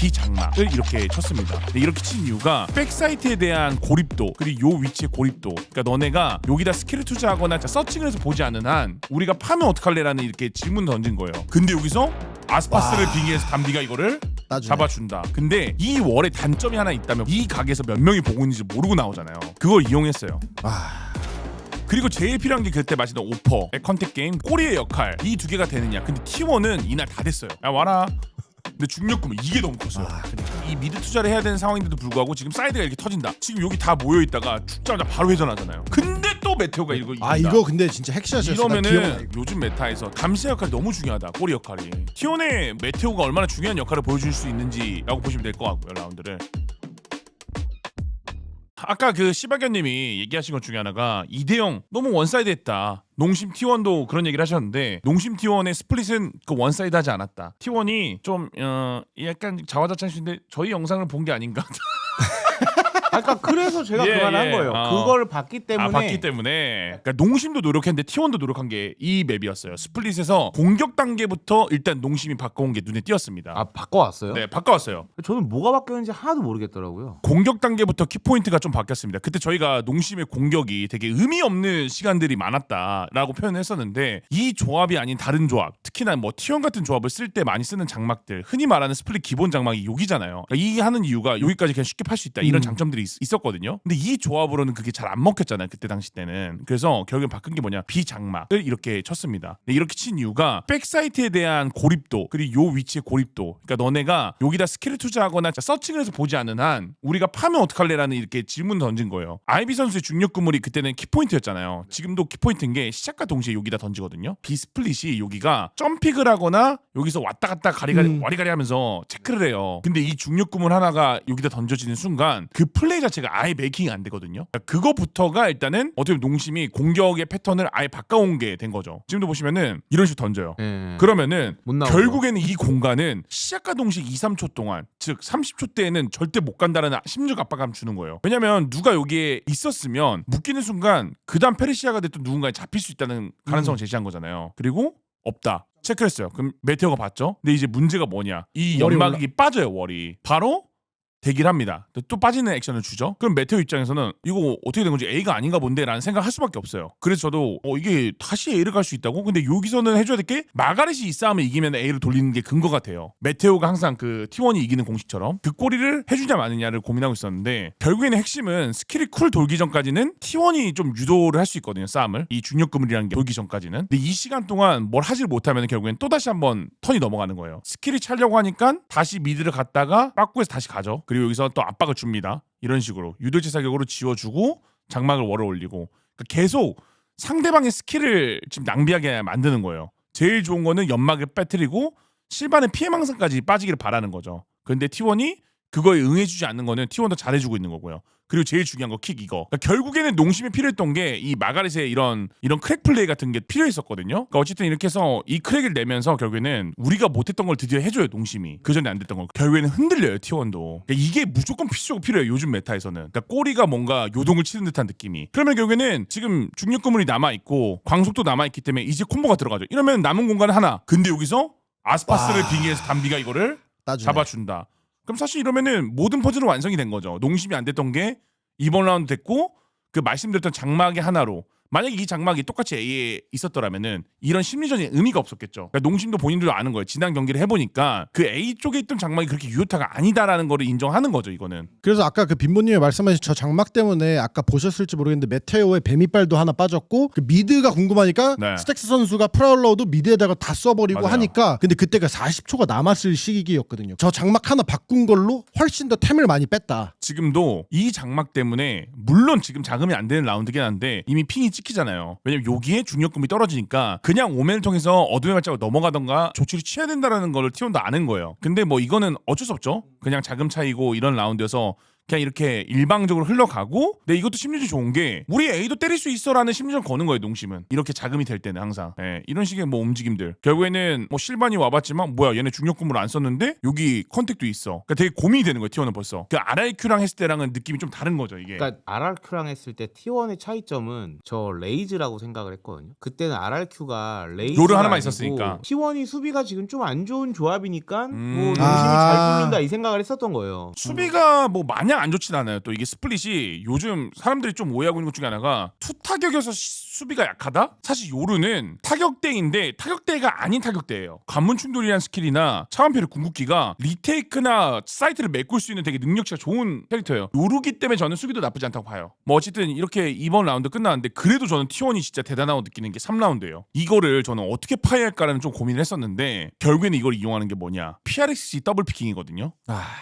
비장막을 이렇게 쳤습니다. 근데 이렇게 친 이유가 백사이트에 대한 고립도 그리고 요 위치의 고립도, 그러니까 너네가 여기다 스킬을 투자하거나 서칭을 해서 보지 않는 한 우리가 파면 어떡할래라는 이렇게 질문 던진 거예요. 근데 여기서 아스파스를 빙의해서 담비가 이거를 잡아준다. 근데 이 월의 단점이 하나 있다면 이 가게에서 몇 명이 보고 있는지 모르고 나오잖아요. 그걸 이용했어요. 그리고 제일 필요한 게 그때 마시던 오퍼, 컨택 게임, 꼬리의 역할, 이 두 개가 되느냐. 근데 T1은 이날 다 됐어요. 야 와라. 근데 중력금은 이게 너무 컸어요. 이 미드 투자를 해야 되는 상황인데도 불구하고 지금 사이드가 이렇게 터진다. 지금 여기 다 모여 있다가 죽자마자 바로 회전하잖아요. 근데 또 메테오가 이거 이긴다. 이거 근데 진짜 핵샷이었어. 이러면은 요즘 메타에서 감시 역할이 너무 중요하다. 꼬리 역할이. T1의 메테오가 얼마나 중요한 역할을 보여줄 수 있는지라고 보시면 될 것 같고요. 라운드를. 아까 그 시바견님이 얘기하신 것 중에 하나가 2대0 너무 원사이드했다. 농심 T1도 그런 얘기를 하셨는데 농심 T1의 스플릿은 그 원사이드하지 않았다. T1이 좀 약간 자화자찬인데 저희 영상을 본 게 아닌가. 그러니까 그래서 제가 그만한 거예요. 그걸 봤기 때문에. 그러니까 농심도 노력했는데 T1도 노력한 게 이 맵이었어요. 스플릿에서 공격 단계부터 일단 농심이 바꿔온 게 눈에 띄었습니다. 바꿔왔어요? 네, 바꿔왔어요. 저는 뭐가 바뀌었는지 하나도 모르겠더라고요. 공격 단계부터 키포인트가 좀 바뀌었습니다. 그때 저희가 농심의 공격이 되게 의미 없는 시간들이 많았다라고 표현했었는데 이 조합이 아닌 다른 조합, 특히나 뭐 T1 같은 조합을 쓸 때 많이 쓰는 장막들, 흔히 말하는 스플릿 기본 장막이 여기잖아요. 그러니까 이 하는 이유가 여기까지 그냥 쉽게 팔 수 있다 이런 장점들이 있었거든요. 근데 이 조합으로는 그게 잘 안 먹혔잖아요. 그때 당시 때는. 그래서 결국엔 바꾼 게 뭐냐, 비장막을 이렇게 쳤습니다. 근데 이렇게 친 이유가 백사이트에 대한 고립도 그리고 요 위치의 고립도, 그러니까 너네가 여기다 스킬을 투자하거나 서칭을 해서 보지 않는 한 우리가 파면 어떡할래라는 이렇게 질문 던진 거예요. 아이비 선수의 중력 그물이 그때는 키포인트였잖아요. 지금도 키포인트인 게 시작과 동시에 여기다 던지거든요. 비스플릿이 여기가 점픽을 하거나 여기서 왔다 갔다 와리가리 하면서 체크를 해요. 근데 이 중력 그물 하나가 여기다 던져지는 순간 그 플레이 자체가 아예 메이킹이 안 되거든요. 그러니까 그거부터가 일단은 어떻게 보면 농심이 공격의 패턴을 아예 바꿔온 게 된 거죠. 지금도 보시면은 이런 식으로 던져요. 그러면은 결국에는 이 공간은 시작과 동시에 2, 3초 동안, 즉 30초 때에는 절대 못 간다라는 심리적 압박감 주는 거예요. 왜냐면 누가 여기에 있었으면 묶이는 순간 그 다음 페르시아가 됐든 누군가에 잡힐 수 있다는 가능성을 제시한 거잖아요. 그리고 없다. 체크했어요. 그럼 메테오가 봤죠. 근데 이제 문제가 뭐냐, 이 연막이 빠져요. 월이 바로 대기를 합니다. 또 빠지는 액션을 주죠. 그럼 메테오 입장에서는 이거 어떻게 된 건지 A가 아닌가 본데 라는 생각을 할 수밖에 없어요. 그래서 저도 이게 다시 A를 갈 수 있다고? 근데 여기서는 해줘야 될 게 마가렛이 이 싸움을 이기면 A를 돌리는 게 근거 같아요. 메테오가 항상 그 T1이 이기는 공식처럼 그 꼬리를 해주냐 마느냐를 고민하고 있었는데 결국에는 핵심은 스킬이 쿨 돌기 전까지는 T1이 좀 유도를 할 수 있거든요. 싸움을. 이 중력 그물이라는 게 돌기 전까지는. 근데 이 시간 동안 뭘 하질 못하면 결국엔 또다시 한번 턴이 넘어가는 거예요. 스킬이 차려고 하니까 다시 미드를 갔다가 빠꾸에서 다시 가죠. 그리고 여기서 또 압박을 줍니다. 이런 식으로 유도체 사격으로 지워주고 장막을 월어 올리고, 그러니까 계속 상대방의 스킬을 지금 낭비하게 만드는 거예요. 제일 좋은 거는 연막을 빼뜨리고 실반의 피해망상까지 빠지기를 바라는 거죠. 근데 T1이 그거에 응해주지 않는 거는 T1도 잘해주고 있는 거고요. 그리고 제일 중요한 거 킥 이거. 그러니까 결국에는 농심이 필요했던 게 이 마가렛의 이런 크랙 플레이 같은 게 필요했었거든요. 그러니까 어쨌든 이렇게 해서 이 크랙을 내면서 결국에는 우리가 못했던 걸 드디어 해줘요. 농심이 그 전에 안 됐던 걸. 결국에는 흔들려요. T1도. 그러니까 이게 무조건 필수적으로 필요해요. 요즘 메타에서는. 그러니까 꼬리가 뭔가 요동을 치는 듯한 느낌이. 그러면 결국에는 지금 중력 그물이 남아 있고 광속도 남아 있기 때문에 이제 콤보가 들어가죠. 이러면 남은 공간은 하나. 근데 여기서 아스파스를 빙의해서 담비가 이거를 잡아준다. 그럼 사실 이러면은 모든 퍼즐은 완성이 된 거죠. 농심이 안 됐던 게 이번 라운드 됐고, 그 말씀드렸던 장막의 하나로, 만약에 이 장막이 똑같이 A에 있었더라면은 이런 심리전이 의미가 없었겠죠. 그러니까 농심도 본인들도 아는 거예요. 지난 경기를 해보니까 그 A 쪽에 있던 장막이 그렇게 유효타가 아니다라는 거를 인정하는 거죠. 이거는. 그래서 아까 그 빈보님이 말씀하신 저 장막 때문에 아까 보셨을지 모르겠는데 메테오의 뱀이빨도 하나 빠졌고, 그 미드가 궁금하니까 스택스 선수가 프라울러도 미드에다가 다 써버리고 맞아요. 하니까, 근데 그때가 40초가 남았을 시기였거든요. 저 장막 하나 바꾼 걸로 훨씬 더 템을 많이 뺐다. 지금도 이 장막 때문에 물론 지금 자금이 안 되는 라운드긴 한데 이미 핑이 찍히잖아요. 왜냐면 여기에 중력금이 떨어지니까 그냥 오멘을 통해서 어둠의 발자국 넘어가던가 조치를 취해야 된다라는 걸 T1도 아는 거예요. 근데 뭐 이거는 어쩔 수 없죠. 그냥 자금 차이고 이런 라운드여서 그냥 이렇게 일방적으로 흘러가고 근데 이것도 심리전이 좋은 게 우리 A도 때릴 수 있어라는 심리전 거는 거예요. 농심은 이렇게 자금이 될 때는 항상 이런 식의 뭐 움직임들 결국에는 뭐 실반이 와봤지만 뭐야 얘네 중력금을 안 썼는데 여기 컨택도 있어. 그러니까 되게 고민이 되는 거예요. T1은 벌써 그 RRQ랑 했을 때랑은 느낌이 좀 다른 거죠 이게. 그러니까 RRQ랑 했을 때 T1의 차이점은 저 레이즈라고 생각을 했거든요. 그때는 RRQ가 레이즈가 요를 하나만 아니고 있었으니까. T1이 수비가 지금 좀 안 좋은 조합이니까 뭐 농심이 아. 잘 뚫는다 이 생각을 했었던 거예요. 수비가 뭐 마냥 안 좋진 않아요. 또 이게 스플릿이 요즘 사람들이 좀 오해하고 있는 것 중에 하나가 투타격에서 수비가 약하다? 사실 요르는 타격대인데 타격대가 아닌 타격대예요. 관문 충돌이라는 스킬이나 차원표의 궁극기가 리테이크나 사이트를 메꿀 수 있는 되게 능력치가 좋은 캐릭터예요. 요르기 때문에 저는 수비도 나쁘지 않다고 봐요. 뭐 어쨌든 이렇게 이번 라운드 끝났는데 그래도 저는 T1이 진짜 대단하다고 느끼는 게 3라운드예요. 이거를 저는 어떻게 파괴할까라는 좀 고민을 했었는데 결국에는 이걸 이용하는 게 뭐냐? PRXC 더블 피킹이거든요.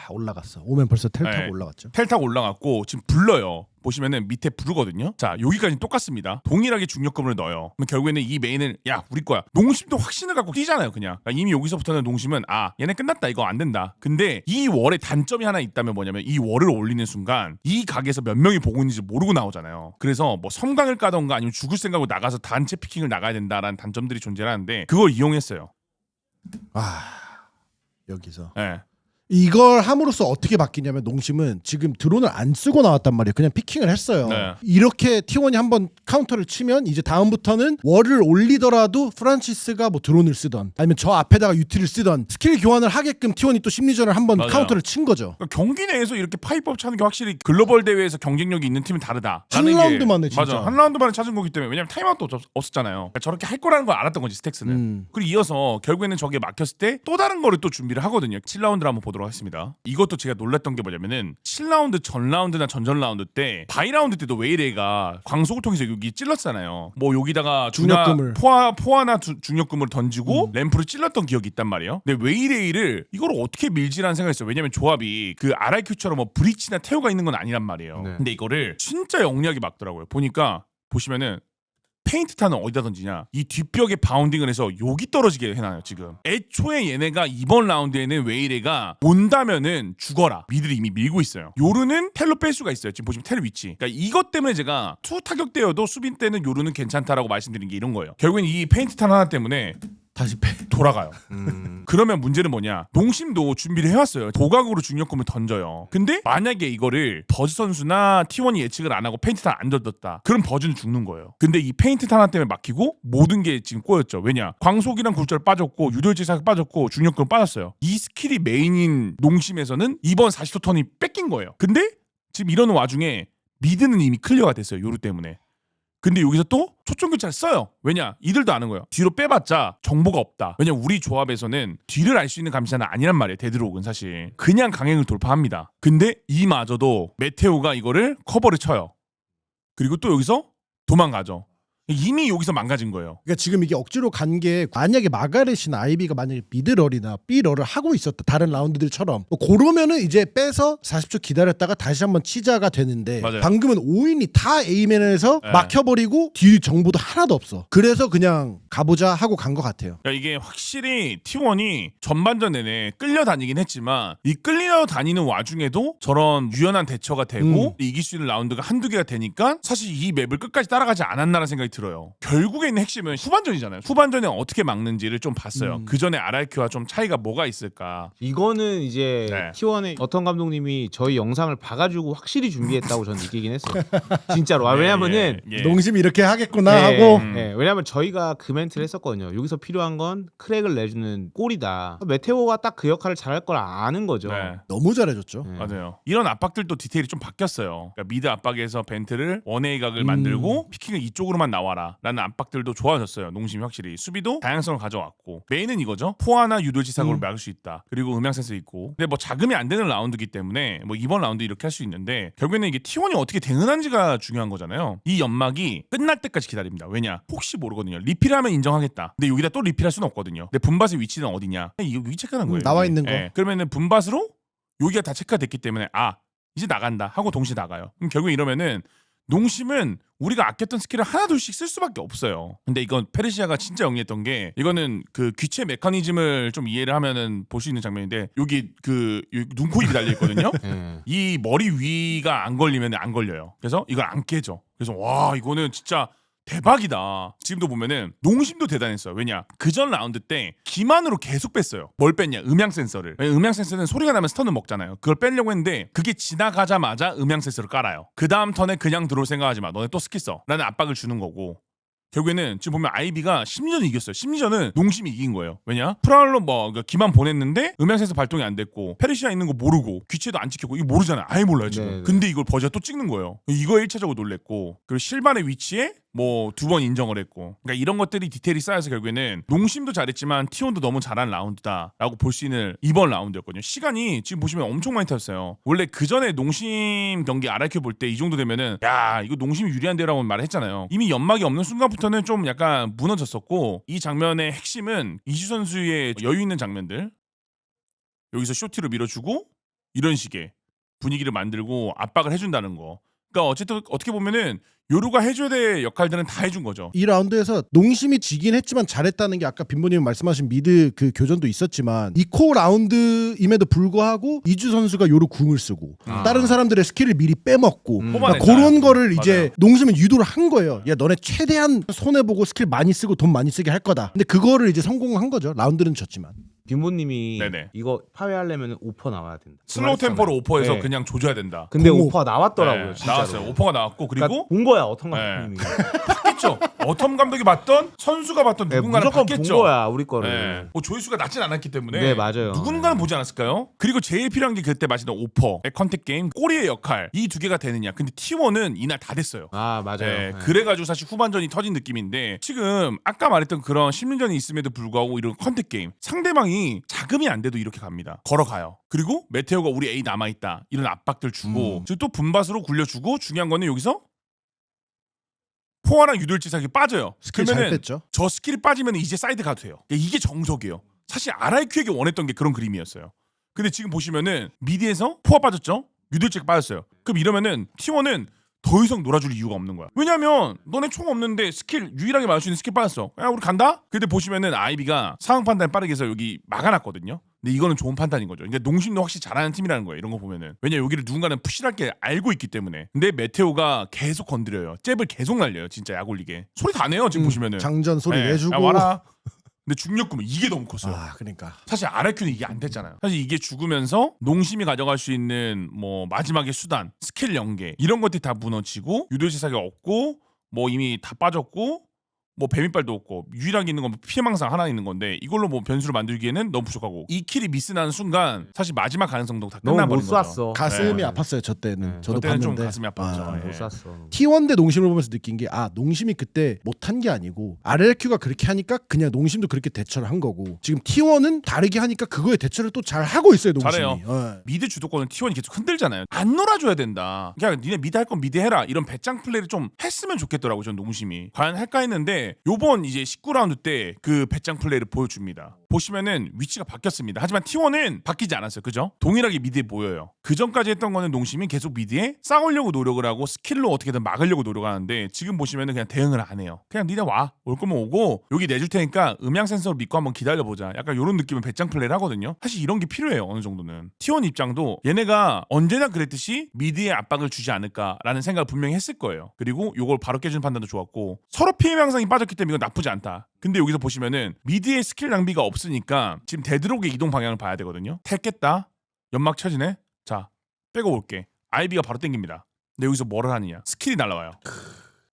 올라갔어. 오면 벌써 텔 타고 네. 올라갔죠. 텔 타고 올라갔고 지금 불러요. 보시면은 밑에 부르거든요. 자 여기까지는 똑같습니다. 동일하게 중력금을 넣어요. 그럼 결국에는 이 메인을 야 우리 거야. 농심도 확신을 갖고 뛰잖아요. 그냥 그러니까 이미 여기서부터는 농심은 아 얘네 끝났다 이거 안 된다. 근데 이 월에 단점이 하나 있다면 뭐냐면 이 월을 올리는 순간 이 각에서 몇 명이 보고 있는지 모르고 나오잖아요. 그래서 뭐 섬광을 까던가 아니면 죽을 생각으로 나가서 단체 피킹을 나가야 된다라는 단점들이 존재하는데 그걸 이용했어요. 여기서. 네. 이걸 함으로써 어떻게 바뀌냐면 농심은 지금 드론을 안 쓰고 나왔단 말이에요. 그냥 피킹을 했어요. 네. 이렇게 T1이 한번 카운터를 치면 이제 다음부터는 월을 올리더라도 프란치스가 뭐 드론을 쓰던 아니면 저 앞에다가 유티를 쓰던 스킬 교환을 하게끔 T1이 또 심리전을 한번 맞아요. 카운터를 친 거죠. 그러니까 경기 내에서 이렇게 파이법 차는 게 확실히 글로벌 대회에서 경쟁력이 있는 팀은 다르다. 한 라운드 만에 진짜. 맞아. 한 라운드 만에 찾은 거기 때문에 왜냐면 타임아웃도 없었잖아요. 그러니까 저렇게 할 거라는 걸 알았던 거지 스택스는. 그리고 이어서 결국에는 저게 막혔을 때 또 다른 거를 또 준비를 하거든요. 7라운드를 한번 보도록 하겠습니다. 이것도 제가 놀랐던 게 뭐냐면은 7라운드 전 라운드나 전전 라운드 때 바이 라운드 때도 웨이레가 광속을 통해서 여기 찔렀잖아요. 뭐 여기다가 중력금을. 포화나 중력금을 던지고 램프를 찔렀던 기억이 있단 말이에요. 근데 웨이레이를 이걸 어떻게 밀지라는 생각했어요. 왜냐면 조합이 그 RIQ처럼 뭐 브리치나 테오가 있는 건 아니란 말이에요. 네. 근데 이거를 진짜 영리하게 막더라고요. 보니까 보시면은 페인트 탄은 어디다 던지냐 이 뒷벽에 바운딩을 해서 여기 떨어지게 해놔요. 지금 애초에 얘네가 이번 라운드에는 웨이레가 온다면은 죽어라 미드를 이미 밀고 있어요. 요르는 텔로 뺄 수가 있어요. 지금 보시면 텔 위치. 그러니까 이것 때문에 제가 투 타격대여도 수빈 때는 요르는 괜찮다라고 말씀드린 게 이런 거예요. 결국엔 이 페인트 탄 하나 때문에 다시 돌아가요. 그러면 문제는 뭐냐? 농심도 준비를 해왔어요. 도각으로 중력금을 던져요. 근데 만약에 이거를 버즈 선수나 T1이 예측을 안 하고 페인트 탄 안 던졌다. 그럼 버즈는 죽는 거예요. 근데 이 페인트 탄 하나 때문에 막히고 모든 게 지금 꼬였죠. 왜냐? 광속이랑 굴절 빠졌고 유돌지사가 빠졌고 중력금 빠졌어요. 이 스킬이 메인인 농심에서는 이번 40초 턴이 뺏긴 거예요. 근데 지금 이러는 와중에 미드는 이미 클리어가 됐어요. 요루 때문에. 근데 여기서 또 초점 교차를 써요. 왜냐? 이들도 아는 거예요. 뒤로 빼봤자 정보가 없다. 왜냐? 우리 조합에서는 뒤를 알 수 있는 감시자는 아니란 말이에요. 데드록은 사실. 그냥 강행을 돌파합니다. 근데 이마저도 메테오가 이거를 커버를 쳐요. 그리고 또 여기서 도망가죠. 이미 여기서 망가진 거예요. 그러니까 지금 이게 억지로 간 게 만약에 마가렛이나 아이비가 만약에 미드럴이나 B럴을 하고 있었다 다른 라운드들처럼 그러면은 이제 빼서 40초 기다렸다가 다시 한번 치자가 되는데 맞아요. 방금은 5인이 다 A맨에서 네. 막혀버리고 뒤 정보도 하나도 없어. 그래서 그냥 가보자 하고 간 것 같아요. 그러니까 이게 확실히 T1이 전반전 내내 끌려다니긴 했지만 이 끌려다니는 와중에도 저런 유연한 대처가 되고 이길 수 있는 라운드가 한두 개가 되니까 사실 이 맵을 끝까지 따라가지 않았나라는 생각이 들어요. 결국에 있는 핵심은 후반전이잖아요. 후반전에 어떻게 막는지를 좀 봤어요. 그 전에 RRQ와 좀 차이가 뭐가 있을까. 이거는 이제 네. T1의 어떤 감독님이 저희 영상을 봐가지고 확실히 준비했다고 저는 느끼긴 했어요. 진짜로. 예, 왜냐면은 예. 농심이 이렇게 하겠구나 네, 하고 네, 왜냐면 저희가 그 멘트를 했었거든요. 여기서 필요한 건 크랙을 내주는 골이다. 메테오가 딱 그 역할을 잘할 걸 아는 거죠. 네. 너무 잘해줬죠. 네. 맞아요. 이런 압박들도 디테일이 좀 바뀌었어요. 그러니까 미드 압박에서 벤트를 원웨이 각을 만들고 피킹을 이쪽으로만 나와라 라는 압박들도 좋아졌어요. 농심이 확실히. 수비도 다양성을 가져왔고 메인은 이거죠. 포화나 유도지사각으로 막을 수 있다. 그리고 음향 센서 있고. 근데 뭐 자금이 안 되는 라운드이기 때문에 뭐 이번 라운드 이렇게 할 수 있는데 결국에는 이게 T1이 어떻게 대응하는지가 중요한 거잖아요. 이 연막이 끝날 때까지 기다립니다. 왜냐? 혹시 모르거든요. 리필하면 인정하겠다. 근데 여기다 또 리필할 수는 없거든요. 근데 분밭의 위치는 어디냐? 이 위치 체크하는 거예요. 나와 이게. 있는 거. 그러면은 분밭으로 여기가 다 체크가 됐기 때문에 아 이제 나간다 하고 동시에 나가요. 그럼 결국 이러면은 농심은 우리가 아꼈던 스킬을 하나둘씩 쓸 수밖에 없어요. 근데 이건 페르시아가 진짜 영리했던 게 이거는 그 귀체 메커니즘을 좀 이해를 하면은 볼 수 있는 장면인데 여기 그 눈, 코, 입이 달려 있거든요. 이 머리 위가 안 걸리면 안 걸려요. 그래서 이걸 안 깨져. 그래서 와 이거는 진짜 대박이다. 지금도 보면은 농심도 대단했어요. 왜냐? 그전 라운드 때 기만으로 계속 뺐어요. 뭘 뺐냐? 음향 센서를. 음향 센서는 소리가 나면 스턴을 먹잖아요. 그걸 빼려고 했는데 그게 지나가자마자 음향 센서를 깔아요. 그 다음 턴에 그냥 들어올 생각하지 마. 너네 또 스킬 써. 라는 압박을 주는 거고. 결국에는 지금 보면 아이비가 심리전을 이겼어요. 심리전은 농심이 이긴 거예요. 왜냐? 프라울로 그러니까 기만 보냈는데 음향 센서 발동이 안 됐고 페르시아 있는 거 모르고 귀체도 안 찍혔고 이거 모르잖아요. 아예 몰라요 지금. 네네. 근데 이걸 버즈가 또 찍는 거예요. 이거에 1차적으로 놀랬고 그리고 실반의 위치에 뭐 2번 인정을 했고 그러니까 이런 것들이 디테일이 쌓여서 결국에는 농심도 잘했지만 T1도 너무 잘한 라운드다라고 볼 수 있는 이번 라운드였거든요. 시간이 지금 보시면 엄청 많이 탔어요. 원래 그 전에 농심 경기 RRQ 볼 때 이 정도 되면은 야 이거 농심이 유리한데라고 말을 했잖아요. 이미 연막이 없는 순간부터는 좀 약간 무너졌었고 이 장면의 핵심은 이주 선수의 여유 있는 장면들 여기서 쇼티로 밀어주고 이런 식의 분위기를 만들고 압박을 해준다는 거. 그러니까 어쨌든 어떻게 보면은 요루가 해줘야 될 역할들은 다 해준 거죠. 이 라운드에서 농심이 지긴 했지만 잘했다는 게 아까 빈보님 말씀하신 미드 그 교전도 있었지만 이 코 라운드임에도 불구하고 이주 선수가 요루 궁을 쓰고 다른 사람들의 스킬을 미리 빼먹고 그러니까 그런 거를 이제 농심은 유도를 한 거예요. 야 너네 최대한 손해보고 스킬 많이 쓰고 돈 많이 쓰게 할 거다. 근데 그거를 이제 성공한 거죠. 라운드는 졌지만. 빈보님이 네네. 이거 파괴하려면 오퍼 나와야 된다. 슬로우 템포로 오퍼해서 네. 그냥 조져야 된다. 근데 공업. 오퍼가 나왔더라고요. 네, 진짜로. 나왔어요. 오퍼가 나왔고 그리고 그러니까 본 거야 어떤 네. 감독님이. 봤겠죠. 어텀 감독이 봤던 선수가 봤던 네, 누군가는 무조건 봤겠죠. 본 거야 우리 거를. 네. 뭐 조회수가 낮진 않았기 때문에 네, 맞아요. 누군가는 보지 않았을까요? 그리고 제일 필요한 게 그때 마시던 오퍼, 컨택 게임, 꼬리의 역할 이 두 개가 되느냐. 근데 T1은 이날 다 됐어요. 아 맞아요. 네, 네. 그래가지고 사실 후반전이 터진 느낌인데 지금 아까 말했던 그런 심리전이 있음에도 불구하고 이런 컨택 게임 상대방이 자금이 안 돼도 이렇게 갑니다. 걸어가요. 그리고 메테오가 우리 A 남아있다 이런 압박들 주고 지금 또 분밭으로 굴려주고 중요한 거는 여기서 포화랑 유돌지사기 빠져요. 스킬 잘 그러면은 뺐죠. 저 스킬이 빠지면 이제 사이드 가도 돼요. 이게 정석이에요. 사실 RRQ에게 원했던 게 그런 그림이었어요. 근데 지금 보시면은 미드에서 포화 빠졌죠? 유돌지가 빠졌어요. 그럼 이러면은 T1은 더 이상 놀아줄 이유가 없는 거야. 왜냐면 너네 총 없는데 스킬 유일하게 맞을 수 있는 스킬 빠졌어. 야 우리 간다? 근데 보시면은 아이비가 상황 판단 빠르게 해서 여기 막아놨거든요. 근데 이거는 좋은 판단인 거죠. 그러니까 농심도 확실히 잘하는 팀이라는 거예요. 이런 거 보면은. 왜냐 여기를 누군가는 푸시할 게 알고 있기 때문에. 근데 메테오가 계속 건드려요. 잽을 계속 날려요. 진짜 약 올리게. 소리 다 내요. 지금 보시면은. 장전 소리 네. 내주고. 야, 와라. 근데 중력금은 이게 너무 컸어요. 아 그러니까. 사실 RRQ는 이게 안 됐잖아요. 사실 이게 죽으면서 농심이 가져갈 수 있는 뭐 마지막의 수단, 스킬 연계 이런 것들이 다 무너지고 유도지사가 없고 뭐 이미 다 빠졌고 뭐 뱀이빨도 없고 유일하게 있는 건 피해망상 하나 있는 건데 이걸로 뭐 변수를 만들기에는 너무 부족하고 이 킬이 미스나는 순간 사실 마지막 가능성도 다 너무 못 끝나버린 거죠. 쐈어. 가슴이 네. 아팠어요 저 때는. 네. 저도 그때는 좀 봤는데. 가슴이 아팠죠. 아, 예. 못 쐈어. T1 대 농심을 보면서 느낀 게 농심이 그때 못한 게 아니고 RLQ가 그렇게 하니까 그냥 농심도 그렇게 대처를 한 거고 지금 T1은 다르게 하니까 그거에 대처를 또 잘 하고 있어요 농심이. 잘해요. 미드 주도권은 T1이 계속 흔들잖아요. 안 놀아줘야 된다. 그냥 니네 미드 할 건 미드 해라. 이런 배짱 플레이를 좀 했으면 좋겠더라고 전 농심이. 과연 할까 했는데 요번 이제 19라운드 때 그 배짱 플레이를 보여줍니다. 보시면은 위치가 바뀌었습니다. 하지만 T1은 바뀌지 않았어요. 그죠? 동일하게 미드에 모여요. 그 전까지 했던 거는 농심이 계속 미드에 싸우려고 노력을 하고 스킬로 어떻게든 막으려고 노력하는데 지금 보시면은 그냥 대응을 안 해요. 그냥 니네 와. 올 거면 오고 여기 내줄 테니까 음향 센서로 믿고 한번 기다려보자. 약간 이런 느낌의 배짱 플레이를 하거든요. 사실 이런 게 필요해요. 어느 정도는. T1 입장도 얘네가 언제나 그랬듯이 미드에 압박을 주지 않을까라는 생각을 분명히 했을 거예요. 그리고 요걸 바로 깨주는 판단도 좋았고 서로 피해 양상이 빠졌기 때문에 이건 나쁘지 않다. 근데 여기서 보시면은 미드에 스킬 낭비가 없으니까 지금 데드록의 이동 방향을 봐야 되거든요. 택겠다. 연막 쳐지네. 자 빼고 올게. 아이비가 바로 땡깁니다. 근데 여기서 뭐를 하느냐. 스킬이 날라와요.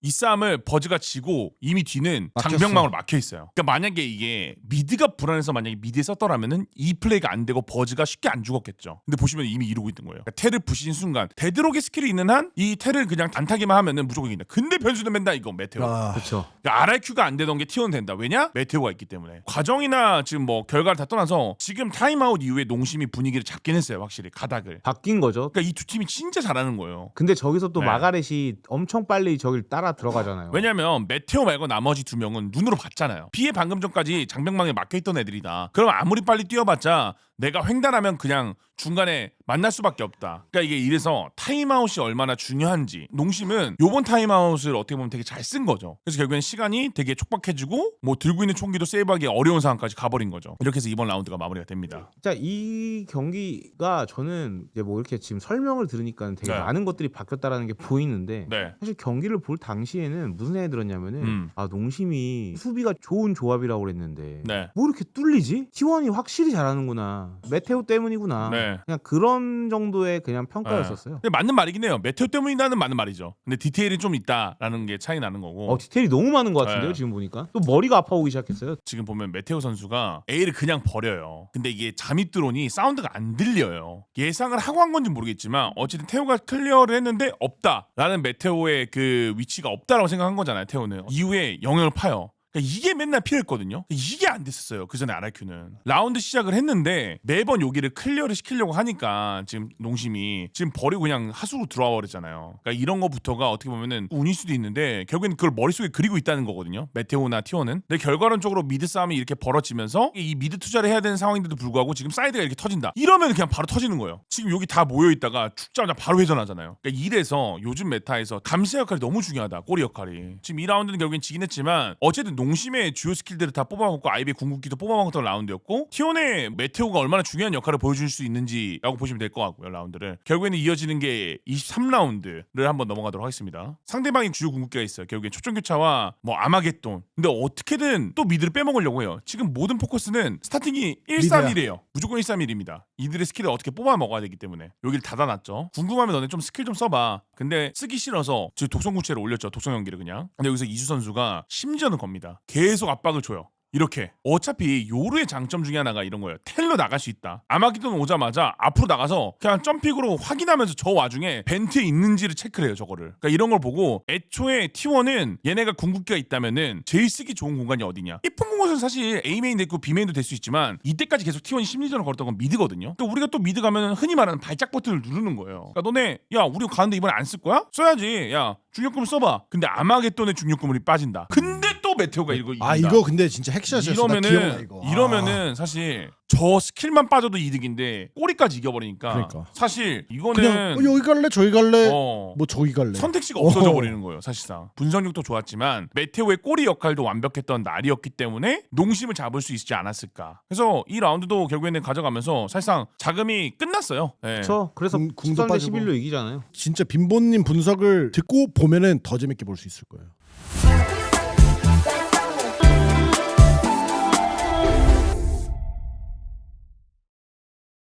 이 싸움을 버즈가 지고 이미 뒤는 막혔어. 장벽망으로 막혀 있어요. 그러니까 만약에 이게 미드가 불안해서 만약에 미드에 썼더라면은 이 플레이가 안 되고 버즈가 쉽게 안 죽었겠죠. 근데 보시면 이미 이러고 있는 거예요. 그러니까 텔을 부신 순간 데드록의 스킬이 있는 한 이 텔을 그냥 단타기만 하면은 무조건 이긴다. 근데 변수는 맨다 이거 메테오. 그렇죠. 그러니까 RRQ가 안 되던 게 T1 된다. 왜냐? 메테오가 있기 때문에. 과정이나 지금 뭐 결과를 다 떠나서 지금 타임아웃 이후에 농심이 분위기를 잡긴 했어요. 확실히 가닥을. 바뀐 거죠. 그러니까 이 두 팀이 진짜 잘하는 거예요. 근데 저기서 또 네. 마가렛이 엄청 빨리 저길 따라 들어가잖아요. 왜냐면 메테오 말고 나머지 두 명은 눈으로 봤잖아요. 피해 방금 전까지 장벽망에 막혀있던 애들이다. 그럼 아무리 빨리 뛰어봤자 내가 횡단하면 그냥 중간에 만날 수밖에 없다. 그러니까 이게 이래서 타임아웃이 얼마나 중요한지 농심은 요번 타임아웃을 어떻게 보면 되게 잘 쓴 거죠. 그래서 결국엔 시간이 되게 촉박해지고 뭐 들고 있는 총기도 세이브하기 어려운 상황까지 가버린 거죠. 이렇게 해서 이번 라운드가 마무리가 됩니다. 자, 이 경기가 저는 이제 뭐 이렇게 지금 설명을 들으니까 되게 네. 많은 것들이 바뀌었다라는 게 보이는데 네. 사실 경기를 볼 당시에는 무슨 생각이 들었냐면은 아, 농심이 수비가 좋은 조합이라고 그랬는데 네. 뭐 이렇게 뚫리지? T1이 확실히 잘하는구나. 메테오 때문이구나. 네. 그냥 그런 정도의 그냥 평가였었어요. 근데 맞는 말이긴 해요. 메테오 때문이라는 맞는 말이죠. 근데 디테일이 좀 있다라는 게 차이 나는 거고. 디테일이 너무 많은 것 같은데요. 네. 지금 보니까 또 머리가 아파오기 시작했어요. 지금 보면 메테오 선수가 A를 그냥 버려요. 근데 이게 잠입 드론이 사운드가 안 들려요. 예상을 하고 한 건지 모르겠지만 어쨌든 테오가 클리어를 했는데 없다라는 메테오의 그 위치가 없다라고 생각한 거잖아요. 테오는 이후에 영역을 파요. 그러니까 이게 맨날 필요했거든요. 이게 안 됐었어요. 그 전에 RRQ는 라운드 시작을 했는데 매번 여기를 클리어를 시키려고 하니까 지금 농심이 지금 버리고 그냥 하수로 들어와 버렸잖아요. 그러니까 이런 거부터가 어떻게 보면은 운일 수도 있는데 결국엔 그걸 머릿속에 그리고 있다는 거거든요. 메테오나 T1은. 근데 결과론적으로 미드 싸움이 이렇게 벌어지면서 이 미드 투자를 해야 되는 상황인데도 불구하고 지금 사이드가 이렇게 터진다. 이러면 그냥 바로 터지는 거예요. 지금 여기 다 모여 있다가 죽자마자 바로 회전하잖아요. 그러니까 이래서 요즘 메타에서 감시 역할이 너무 중요하다. 꼬리 역할이. 지금 이 라운드는 결국엔 지긴 했지만 어쨌든 농심의 주요 스킬들을 다 뽑아먹고 아이비의 궁극기도 뽑아먹었던 라운드였고 T1의 메테오가 얼마나 중요한 역할을 보여줄 수 있는지라고 보시면 될 것 같고요. 라운드를 결국에는 이어지는 게 23라운드를 한번 넘어가도록 하겠습니다. 상대방이 주요 궁극기가 있어요. 결국엔 초점교차와 뭐 아마겟돈. 근데 어떻게든 또 미드를 빼먹으려고 해요. 지금 모든 포커스는 스타팅이 131이에요. 무조건 131입니다. 이들의 스킬을 어떻게 뽑아먹어야 되기 때문에 여기를 닫아놨죠. 궁금하면 너네 좀 스킬 좀 써봐. 근데 쓰기 싫어서 지금 독성구체를 올렸죠. 독성 연기를 그냥. 근데 여기서 이주 선수가 심지어는 겁니다. 계속 압박을 줘요. 이렇게 어차피 요루의 장점 중에 하나가 이런 거예요. 텔로 나갈 수 있다. 아마기돈 오자마자 앞으로 나가서 그냥 점픽으로 확인하면서 저 와중에 벤트에 있는지를 체크를 해요. 저거를. 그러니까 이런 걸 보고 애초에 T1은 얘네가 궁극기가 있다면은 제일 쓰기 좋은 공간이 어디냐. 이쁜 곳은 사실 A메인 됐고 B메인도 될 수 있지만 이때까지 계속 T1이 심리전을 걸었던 건 미드거든요. 그러니까 우리가 또 미드 가면은 흔히 말하는 발작 버튼을 누르는 거예요. 그러니까 너네 야 우리 가는데 이번에 안 쓸 거야? 써야지. 야 중력금을 써봐. 근데 아마겟돈의 중력금이 빠진다. 근데 또 메테오가 이거 이긴다. 이거 근데 진짜 핵샷이었어. 나 기억나 이거. 이러면은 사실 저 스킬만 빠져도 이득인데 꼬리까지 이겨버리니까 그러니까. 사실 이거는 그냥 여기 갈래 저기 갈래 뭐 저기 갈래 선택지가 없어져 버리는 거예요. 사실상 분석력도 좋았지만 메테오의 꼬리 역할도 완벽했던 날이었기 때문에 농심을 잡을 수 있지 않았을까. 그래서 이 라운드도 결국에는 가져가면서 사실상 자금이 끝났어요. 네. 그렇죠. 그래서 궁도 13대 빠지고. 11로 이기잖아요. 진짜 빈보님 분석을 듣고 보면은 더 재밌게 볼 수 있을 거예요.